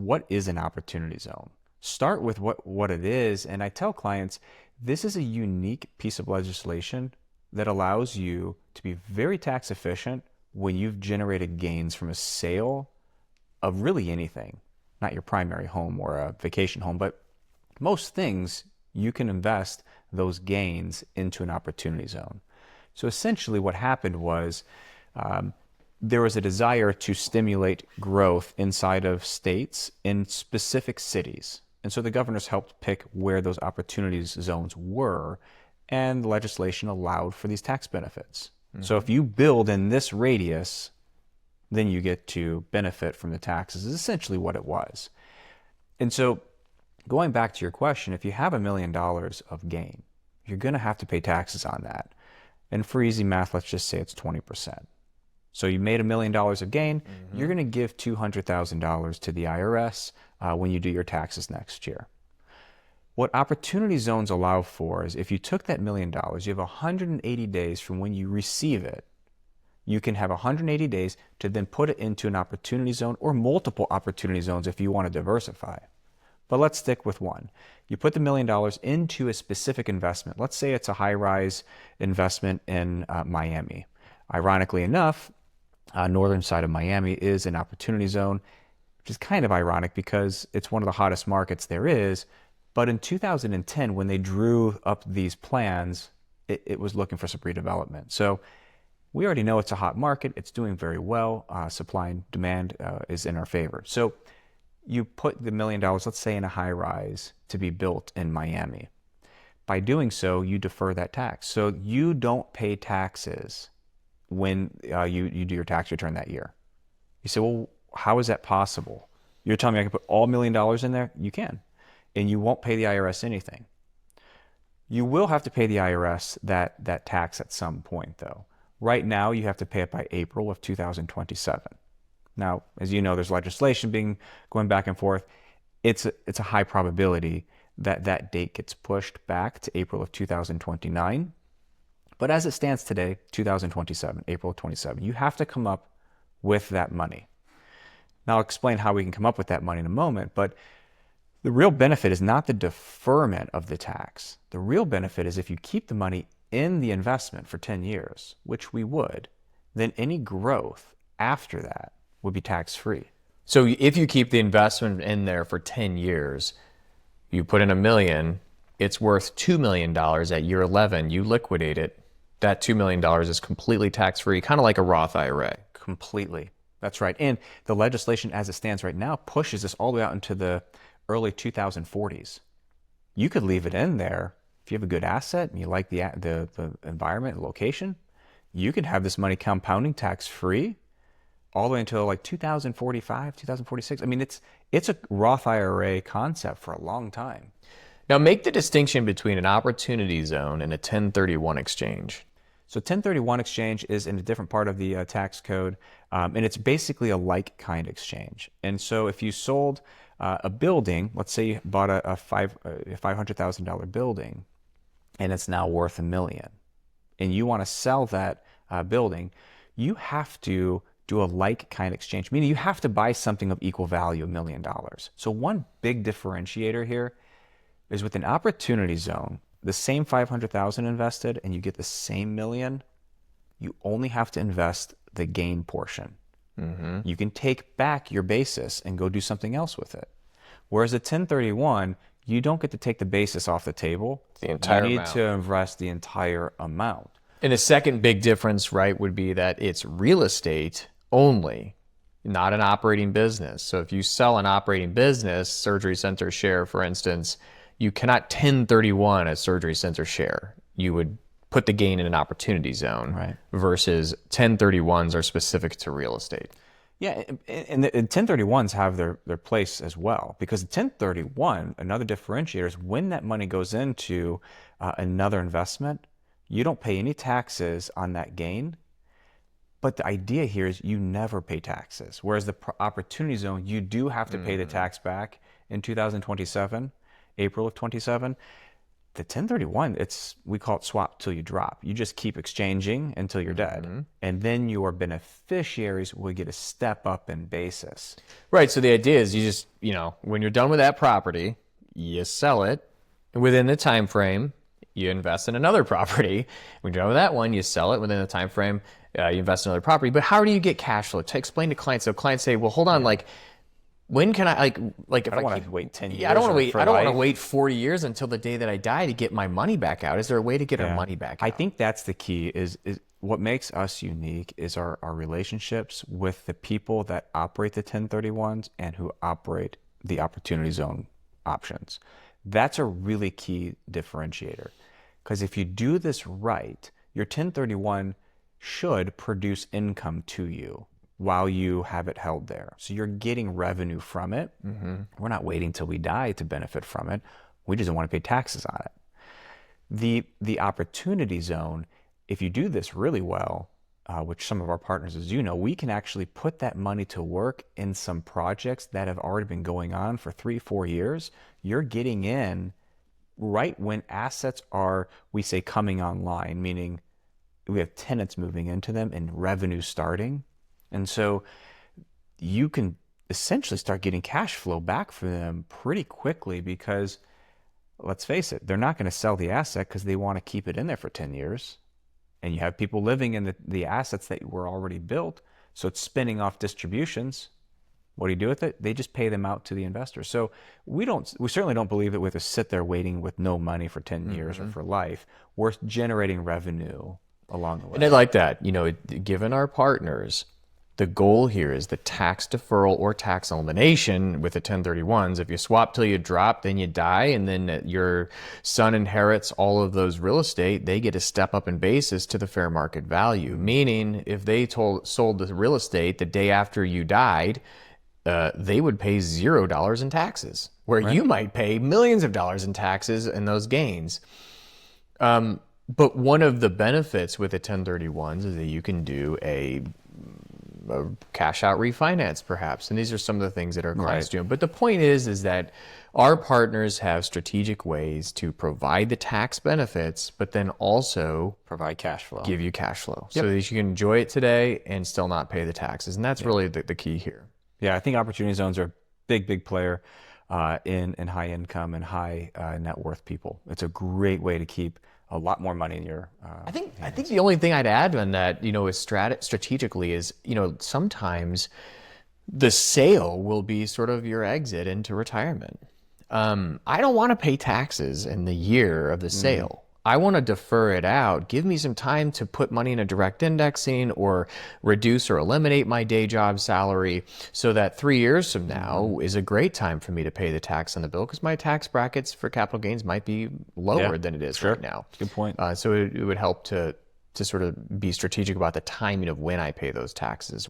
what is an opportunity zone? Start with what it is. And I tell clients, this is a unique piece of legislation that allows you to be very tax efficient when you've generated gains from a sale of really anything, not your primary home or a vacation home, but most things you can invest those gains into an opportunity zone. So essentially what happened was there was a desire to stimulate growth inside of states in specific cities. And so the governors helped pick where those opportunity zones were, and the legislation allowed for these tax benefits. So if you build in this radius, then you get to benefit from the taxes, is essentially what it was. And so going back to your question, if you have $1 million of gain, you're going to have to pay taxes on that. And for easy math, let's just say it's 20%. So you made $1 million of gain, you're going to give $200,000 to the IRS when you do your taxes next year. What opportunity zones allow for is if you took that $1 million, you have 180 days from when you receive it. You can have 180 days to then put it into an opportunity zone or multiple opportunity zones if you want to diversify. But let's stick with one. You put the $1 million into a specific investment. Let's say it's a high-rise investment in Miami. Ironically enough, northern side of Miami is an opportunity zone, which is kind of ironic because it's one of the hottest markets there is. But in 2010, when they drew up these plans, it was looking for some redevelopment. So we already know it's a hot market. It's doing very well. Supply and demand is in our favor. So you put the $1 million, let's say, in a high rise to be built in Miami. By doing so, you defer that tax. So you don't pay taxes when you do your tax return that year. You say, well, how is that possible? You're telling me I can put all $1 million in there? You can. And you won't pay the IRS anything. You will have to pay the IRS that tax at some point, though. Right now, you have to pay it by April of 2027. Now, as you know, there's legislation going back and forth. It's a high probability that that date gets pushed back to April of 2029. But as it stands today, 2027, April of 27, you have to come up with that money. Now, I'll explain how we can come up with that money in a moment, but the real benefit is not the deferment of the tax. The real benefit is if you keep the money in the investment for 10 years, which we would, then any growth after that would be tax-free. So if you keep the investment in there for 10 years, you put in $1 million, it's worth $2 million at year 11, you liquidate it, that $2 million is completely tax-free, kind of like a Roth IRA. Completely. That's right. And the legislation as it stands right now pushes this all the way out into the early 2040s. You could leave it in there if you have a good asset and you like the environment, the location. You could have this money compounding tax-free all the way until like 2045, 2046. I mean, it's a Roth IRA concept for a long time. Now, make the distinction between an opportunity zone and a 1031 exchange. So 1031 exchange is in a different part of the tax code, and it's basically a like-kind exchange. And so if you sold a building, let's say you bought a $500,000 building, and it's now worth $1 million, and you want to sell that building, you have to do a like-kind exchange, meaning you have to buy something of equal value, $1 million. So one big differentiator here is with an opportunity zone, the same 500,000 invested and you get the same $1 million, you only have to invest the gain portion. You can take back your basis and go do something else with it. Whereas a 1031, you don't get to take the basis off the table. The entire amount. You need to invest the entire amount. And a second big difference, right, would be that it's real estate only, not an operating business. So if you sell an operating business, surgery center share, for instance, you cannot 1031 a surgery center share. You would put the gain in an opportunity zone, right, versus 1031s are specific to real estate. Yeah, and 1031s have their place as well, because 1031, another differentiator is when that money goes into another investment, you don't pay any taxes on that gain. But the idea here is you never pay taxes. Whereas the opportunity zone, you do have to pay the tax back in 2027, April of 27. The 1031, we call it swap till you drop. You just keep exchanging until you're dead. And then your beneficiaries will get a step up in basis. Right. So the idea is you just, when you're done with that property, you sell it. And within the time frame, you invest in another property. When you're done with that one, you sell it. Within the time frame, you invest in another property. But how do you get cash flow? To explain to clients. So clients say, well, hold on, when can I if I don't want to wait 10 years. Yeah, I don't want to wait. I don't want to wait 40 years until the day that I die to get my money back out. Is there a way to get our money back out? I think that's the key. Is what makes us unique is our relationships with the people that operate the 1031s and who operate the opportunity zone options. That's a really key differentiator, because if you do this right, your 1031 should produce income to you while you have it held there. So you're getting revenue from it. We're not waiting till we die to benefit from it. We just don't want to pay taxes on it. The opportunity zone, if you do this really well, which some of our partners, as you know, we can actually put that money to work in some projects that have already been going on for 3-4 years. You're getting in right when assets are, we say, coming online, meaning we have tenants moving into them and revenue starting. And so you can essentially start getting cash flow back for them pretty quickly, because let's face it, they're not going to sell the asset because they want to keep it in there for 10 years. And you have people living in the assets that were already built. So it's spinning off distributions. What do you do with it? They just pay them out to the investors. So we certainly don't believe that we have to sit there waiting with no money for 10 years or for life. We're generating revenue along the way. And I like that. Given our partners, the goal here is the tax deferral or tax elimination with the 1031s. If you swap till you drop, then you die, and then your son inherits all of those real estate, they get a step up in basis to the fair market value. Meaning, if they sold the real estate the day after you died, they would pay $0 in taxes, where you might pay millions of dollars in taxes in those gains. But one of the benefits with the 1031s is that you can do a cash out refinance, perhaps. And these are some of the things that our clients do. But the point is that our partners have strategic ways to provide the tax benefits, but then also provide cash flow, give you cash flow so that you can enjoy it today and still not pay the taxes. And that's really the key here. Yeah, I think opportunity zones are a big player in high income and high net worth people. It's a great way to keep a lot more money in your I think the only thing I'd add on that, is strategically is, sometimes the sale will be sort of your exit into retirement. I don't want to pay taxes in the year of the sale. I want to defer it out. Give me some time to put money in a direct indexing or reduce or eliminate my day job salary, so that 3 years from now is a great time for me to pay the tax on the bill, because my tax brackets for capital gains might be lower than it is right now. Good point. So it would help to sort of be strategic about the timing of when I pay those taxes.